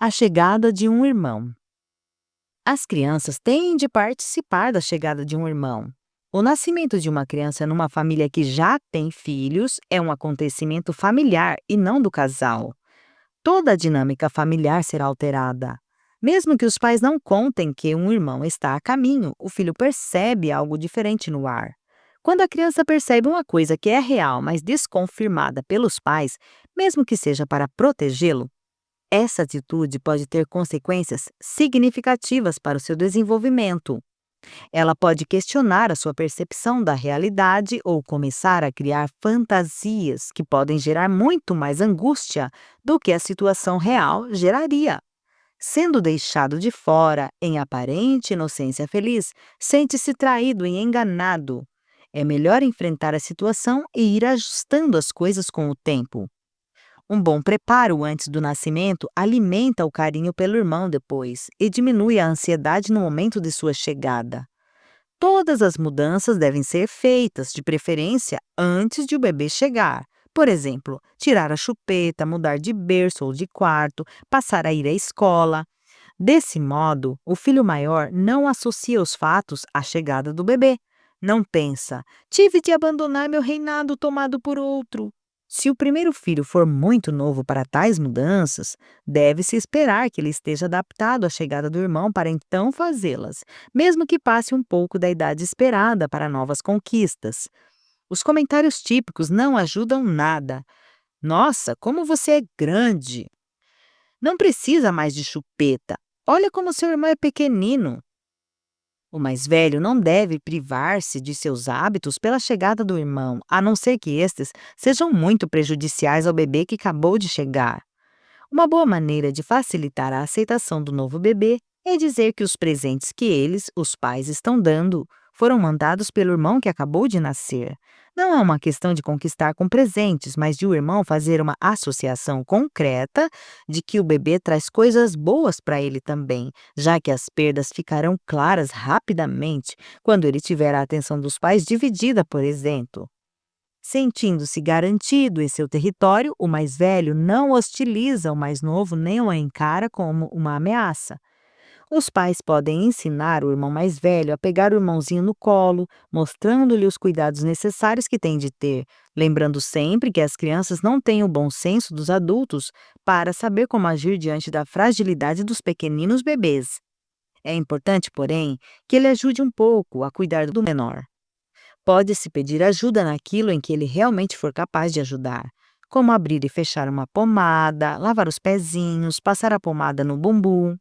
A chegada de um irmão. As crianças têm de participar da chegada de um irmão. O nascimento de uma criança numa família que já tem filhos é um acontecimento familiar e não do casal. Toda a dinâmica familiar será alterada. Mesmo que os pais não contem que um irmão está a caminho, o filho percebe algo diferente no ar. Quando a criança percebe uma coisa que é real, mas desconfirmada pelos pais, mesmo que seja para protegê-lo, essa atitude pode ter consequências significativas para o seu desenvolvimento. Ela pode questionar a sua percepção da realidade ou começar a criar fantasias que podem gerar muito mais angústia do que a situação real geraria. Sendo deixado de fora, em aparente inocência feliz, sente-se traído e enganado. É melhor enfrentar a situação e ir ajustando as coisas com o tempo. Um bom preparo antes do nascimento alimenta o carinho pelo irmão depois e diminui a ansiedade no momento de sua chegada. Todas as mudanças devem ser feitas, de preferência, antes de o bebê chegar. Por exemplo, tirar a chupeta, mudar de berço ou de quarto, passar a ir à escola. Desse modo, o filho maior não associa os fatos à chegada do bebê. Não pensa, tive de abandonar meu reinado tomado por outro. Se o primeiro filho for muito novo para tais mudanças, deve-se esperar que ele esteja adaptado à chegada do irmão para então fazê-las, mesmo que passe um pouco da idade esperada para novas conquistas. Os comentários típicos não ajudam nada. Nossa, como você é grande! Não precisa mais de chupeta. Olha como seu irmão é pequenino. O mais velho não deve privar-se de seus hábitos pela chegada do irmão, a não ser que estes sejam muito prejudiciais ao bebê que acabou de chegar. Uma boa maneira de facilitar a aceitação do novo bebê é dizer que os presentes que eles, os pais, estão dando foram mandados pelo irmão que acabou de nascer. Não é uma questão de conquistar com presentes, mas de o irmão fazer uma associação concreta de que o bebê traz coisas boas para ele também, já que as perdas ficarão claras rapidamente quando ele tiver a atenção dos pais dividida, por exemplo. Sentindo-se garantido em seu território, o mais velho não hostiliza o mais novo nem o encara como uma ameaça. Os pais podem ensinar o irmão mais velho a pegar o irmãozinho no colo, mostrando-lhe os cuidados necessários que tem de ter, lembrando sempre que as crianças não têm o bom senso dos adultos para saber como agir diante da fragilidade dos pequeninos bebês. É importante, porém, que ele ajude um pouco a cuidar do menor. Pode-se pedir ajuda naquilo em que ele realmente for capaz de ajudar, como abrir e fechar uma pomada, lavar os pezinhos, passar a pomada no bumbum.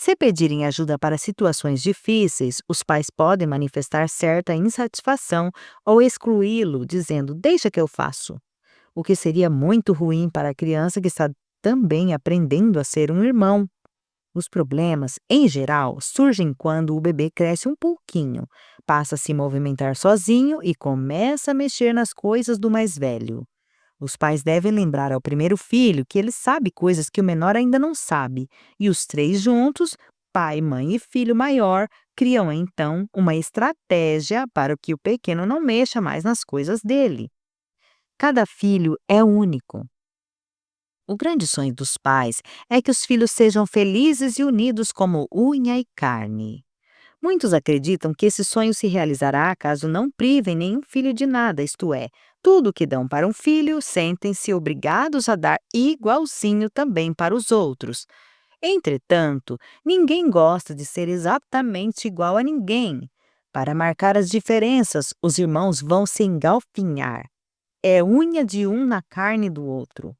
Se pedirem ajuda para situações difíceis, os pais podem manifestar certa insatisfação ou excluí-lo, dizendo: deixa que eu faço. O que seria muito ruim para a criança que está também aprendendo a ser um irmão. Os problemas, em geral, surgem quando o bebê cresce um pouquinho, passa a se movimentar sozinho e começa a mexer nas coisas do mais velho. Os pais devem lembrar ao primeiro filho que ele sabe coisas que o menor ainda não sabe, e os três juntos, pai, mãe e filho maior, criam então uma estratégia para que o pequeno não mexa mais nas coisas dele. Cada filho é único. O grande sonho dos pais é que os filhos sejam felizes e unidos como unha e carne. Muitos acreditam que esse sonho se realizará caso não privem nenhum filho de nada, isto é, tudo o que dão para um filho, sentem-se obrigados a dar igualzinho também para os outros. Entretanto, ninguém gosta de ser exatamente igual a ninguém. Para marcar as diferenças, os irmãos vão se engalfinhar. É unha de um na carne do outro.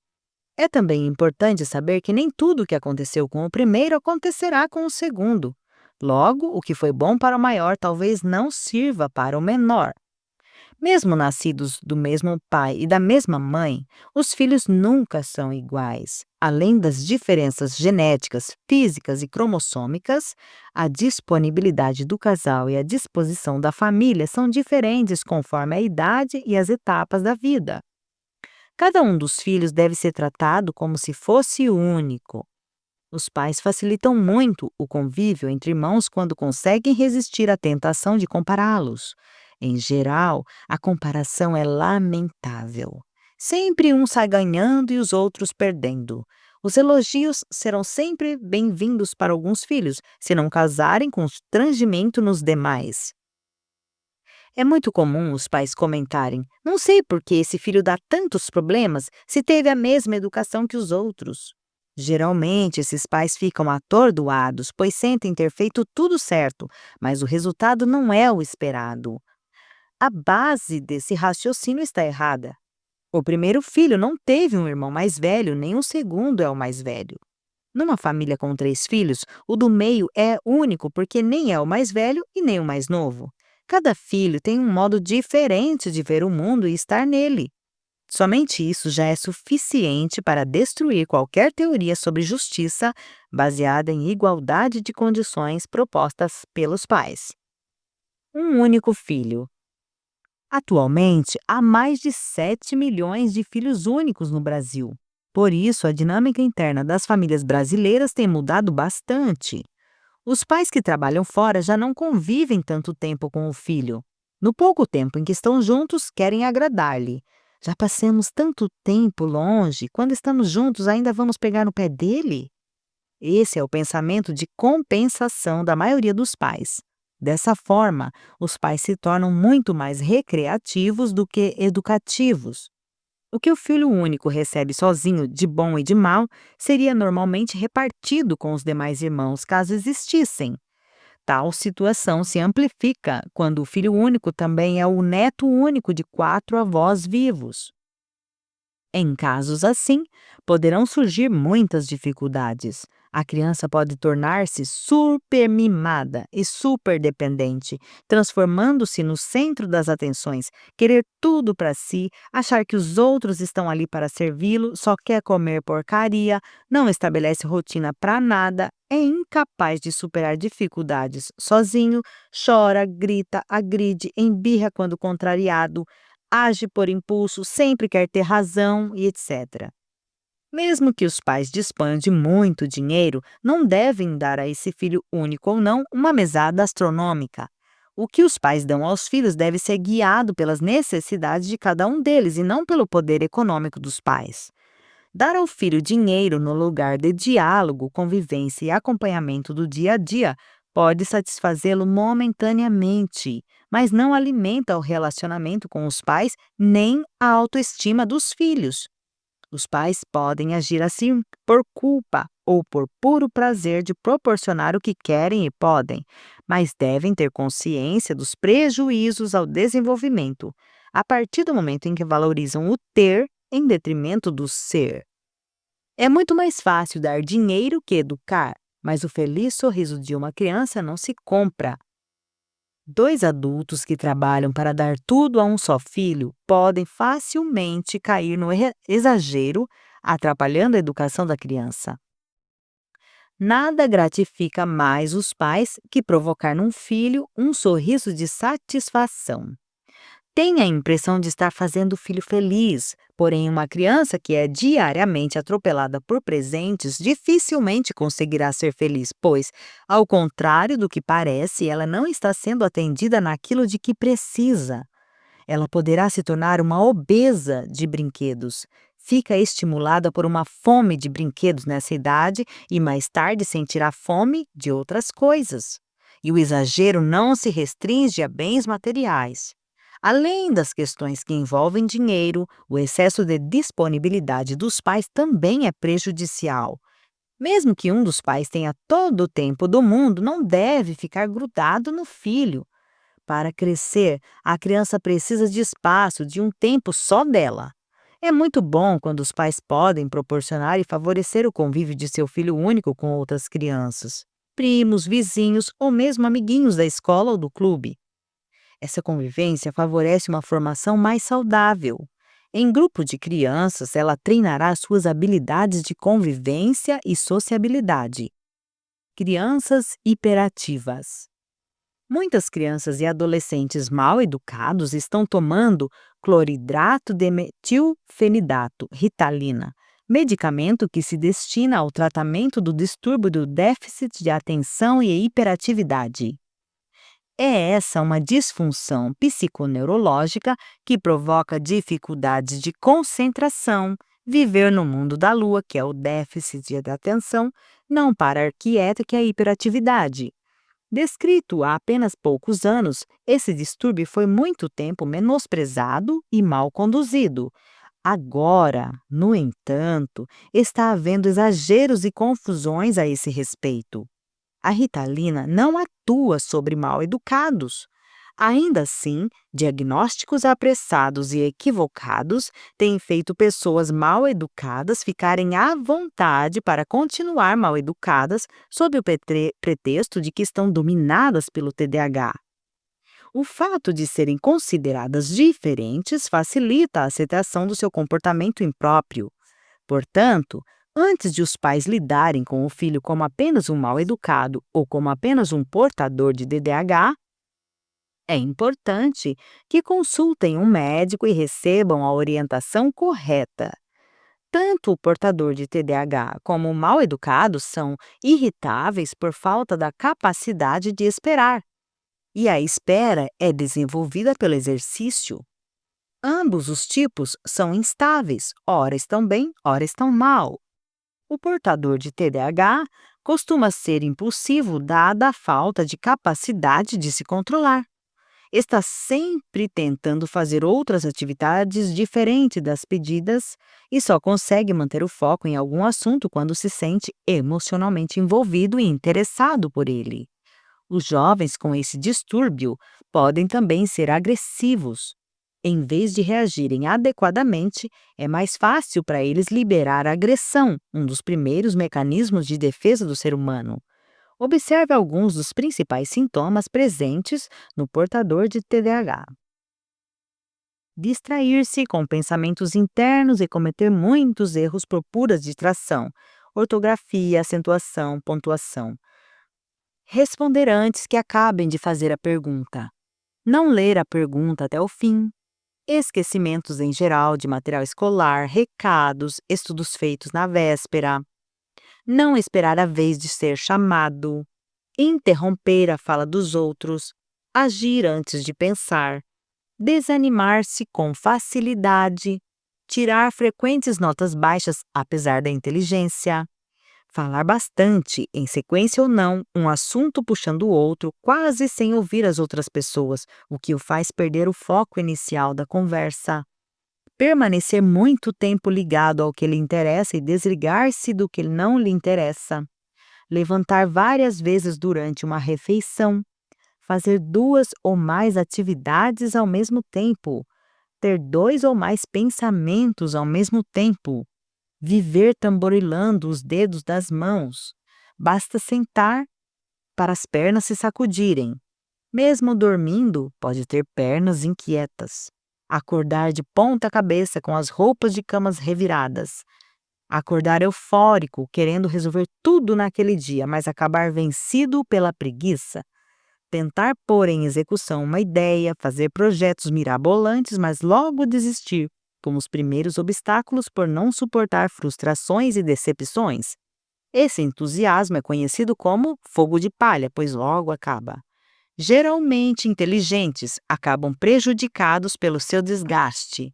É também importante saber que nem tudo o que aconteceu com o primeiro acontecerá com o segundo. Logo, o que foi bom para o maior talvez não sirva para o menor. Mesmo nascidos do mesmo pai e da mesma mãe, os filhos nunca são iguais. Além das diferenças genéticas, físicas e cromossômicas, a disponibilidade do casal e a disposição da família são diferentes conforme a idade e as etapas da vida. Cada um dos filhos deve ser tratado como se fosse único. Os pais facilitam muito o convívio entre irmãos quando conseguem resistir à tentação de compará-los. Em geral, a comparação é lamentável. Sempre um sai ganhando e os outros perdendo. Os elogios serão sempre bem-vindos para alguns filhos, se não casarem com constrangimento nos demais. É muito comum os pais comentarem: não sei por que esse filho dá tantos problemas se teve a mesma educação que os outros. Geralmente, esses pais ficam atordoados, pois sentem ter feito tudo certo, mas o resultado não é o esperado. A base desse raciocínio está errada. O primeiro filho não teve um irmão mais velho, nem o segundo é o mais velho. Numa família com 3 filhos, o do meio é único porque nem é o mais velho e nem o mais novo. Cada filho tem um modo diferente de ver o mundo e estar nele. Somente isso já é suficiente para destruir qualquer teoria sobre justiça baseada em igualdade de condições propostas pelos pais. Um único filho. Atualmente, há mais de 7 milhões de filhos únicos no Brasil. Por isso, a dinâmica interna das famílias brasileiras tem mudado bastante. Os pais que trabalham fora já não convivem tanto tempo com o filho. No pouco tempo em que estão juntos, querem agradar-lhe. Já passamos tanto tempo longe, quando estamos juntos ainda vamos pegar no pé dele? Esse é o pensamento de compensação da maioria dos pais. Dessa forma, os pais se tornam muito mais recreativos do que educativos. O que o filho único recebe sozinho, de bom e de mal, seria normalmente repartido com os demais irmãos, caso existissem. Tal situação se amplifica quando o filho único também é o neto único de 4 avós vivos. Em casos assim, poderão surgir muitas dificuldades. A criança pode tornar-se supermimada e superdependente, transformando-se no centro das atenções, querer tudo para si, achar que os outros estão ali para servi-lo, só quer comer porcaria, não estabelece rotina para nada, é incapaz de superar dificuldades sozinho, chora, grita, agride, embirra quando contrariado, age por impulso, sempre quer ter razão e etc. Mesmo que os pais disponham de muito dinheiro, não devem dar a esse filho único ou não uma mesada astronômica. O que os pais dão aos filhos deve ser guiado pelas necessidades de cada um deles e não pelo poder econômico dos pais. Dar ao filho dinheiro no lugar de diálogo, convivência e acompanhamento do dia a dia pode satisfazê-lo momentaneamente, mas não alimenta o relacionamento com os pais nem a autoestima dos filhos. Os pais podem agir assim por culpa ou por puro prazer de proporcionar o que querem e podem, mas devem ter consciência dos prejuízos ao desenvolvimento, a partir do momento em que valorizam o ter em detrimento do ser. É muito mais fácil dar dinheiro que educar, mas o feliz sorriso de uma criança não se compra. 2 adultos que trabalham para dar tudo a um só filho podem facilmente cair no exagero, atrapalhando a educação da criança. Nada gratifica mais os pais que provocar num filho um sorriso de satisfação. Tem a impressão de estar fazendo o filho feliz, porém uma criança que é diariamente atropelada por presentes dificilmente conseguirá ser feliz, pois, ao contrário do que parece, ela não está sendo atendida naquilo de que precisa. Ela poderá se tornar uma obesa de brinquedos. Fica estimulada por uma fome de brinquedos nessa idade e mais tarde sentirá fome de outras coisas. E o exagero não se restringe a bens materiais. Além das questões que envolvem dinheiro, o excesso de disponibilidade dos pais também é prejudicial. Mesmo que um dos pais tenha todo o tempo do mundo, não deve ficar grudado no filho. Para crescer, a criança precisa de espaço, de um tempo só dela. É muito bom quando os pais podem proporcionar e favorecer o convívio de seu filho único com outras crianças, primos, vizinhos ou mesmo amiguinhos da escola ou do clube. Essa convivência favorece uma formação mais saudável. Em grupo de crianças, ela treinará suas habilidades de convivência e sociabilidade. Crianças hiperativas. Muitas crianças e adolescentes mal educados estão tomando cloridrato de metilfenidato, Ritalina, medicamento que se destina ao tratamento do distúrbio do déficit de atenção e hiperatividade. É essa uma disfunção psiconeurológica que provoca dificuldades de concentração, Viver no mundo da lua, que é o déficit de atenção, não parar quieto, que é a hiperatividade. Descrito há apenas poucos anos, esse distúrbio foi muito tempo menosprezado e mal conduzido. Agora, no entanto, está havendo exageros e confusões a esse respeito. A Ritalina não atua sobre mal-educados. Ainda assim, diagnósticos apressados e equivocados têm feito pessoas mal-educadas ficarem à vontade para continuar mal-educadas sob o pretexto de que estão dominadas pelo TDAH. O fato de serem consideradas diferentes facilita a aceitação do seu comportamento impróprio. Portanto, antes de os pais lidarem com o filho como apenas um mal-educado ou como apenas um portador de TDAH, é importante que consultem um médico e recebam a orientação correta. Tanto o portador de TDAH como o mal-educado são irritáveis por falta da capacidade de esperar, e a espera é desenvolvida pelo exercício. Ambos os tipos são instáveis, ora estão bem, ora estão mal. O portador de TDAH costuma ser impulsivo dada a falta de capacidade de se controlar. Está sempre tentando fazer outras atividades diferentes das pedidas e só consegue manter o foco em algum assunto quando se sente emocionalmente envolvido e interessado por ele. Os jovens com esse distúrbio podem também ser agressivos. Em vez de reagirem adequadamente, é mais fácil para eles liberar a agressão, um dos primeiros mecanismos de defesa do ser humano. Observe alguns dos principais sintomas presentes no portador de TDAH. Distrair-se com pensamentos internos e cometer muitos erros por pura distração, ortografia, acentuação, pontuação. Responder antes que acabem de fazer a pergunta. Não ler a pergunta até o fim. Esquecimentos em geral de material escolar, recados, estudos feitos na véspera. Não esperar a vez de ser chamado. Interromper a fala dos outros. Agir antes de pensar. Desanimar-se com facilidade. Tirar frequentes notas baixas apesar da inteligência. Falar bastante, em sequência ou não, um assunto puxando o outro, quase sem ouvir as outras pessoas, o que o faz perder o foco inicial da conversa. Permanecer muito tempo ligado ao que lhe interessa e desligar-se do que não lhe interessa. Levantar várias vezes durante uma refeição. Fazer 2 ou mais atividades ao mesmo tempo. Ter 2 ou mais pensamentos ao mesmo tempo. Viver tamborilando os dedos das mãos. Basta sentar para as pernas se sacudirem. Mesmo dormindo, pode ter pernas inquietas. Acordar de ponta cabeça com as roupas de camas reviradas. Acordar eufórico, querendo resolver tudo naquele dia, mas acabar vencido pela preguiça. Tentar pôr em execução uma ideia, fazer projetos mirabolantes, mas logo desistir, como os primeiros obstáculos por não suportar frustrações e decepções. Esse entusiasmo é conhecido como fogo de palha, pois logo acaba. Geralmente inteligentes acabam prejudicados pelo seu desgaste.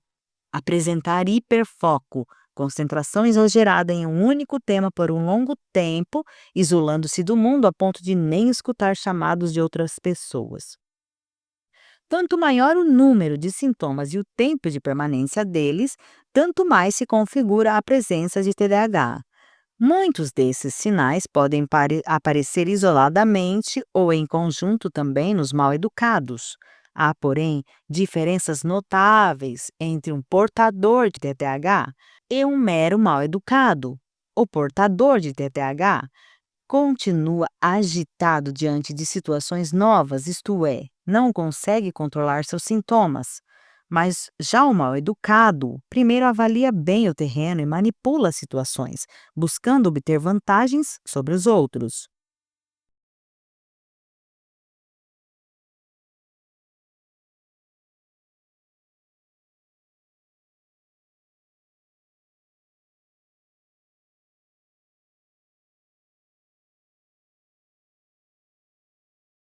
Apresentar hiperfoco, concentração exagerada em um único tema por um longo tempo, isolando-se do mundo a ponto de nem escutar chamados de outras pessoas. Quanto maior o número de sintomas e o tempo de permanência deles, tanto mais se configura a presença de TDAH. Muitos desses sinais podem aparecer isoladamente ou em conjunto também nos mal-educados. Há, porém, diferenças notáveis entre um portador de TDAH e um mero mal-educado. O portador de TDAH continua agitado diante de situações novas, isto é, não consegue controlar seus sintomas. Mas já o mal-educado primeiro avalia bem o terreno e manipula as situações, buscando obter vantagens sobre os outros.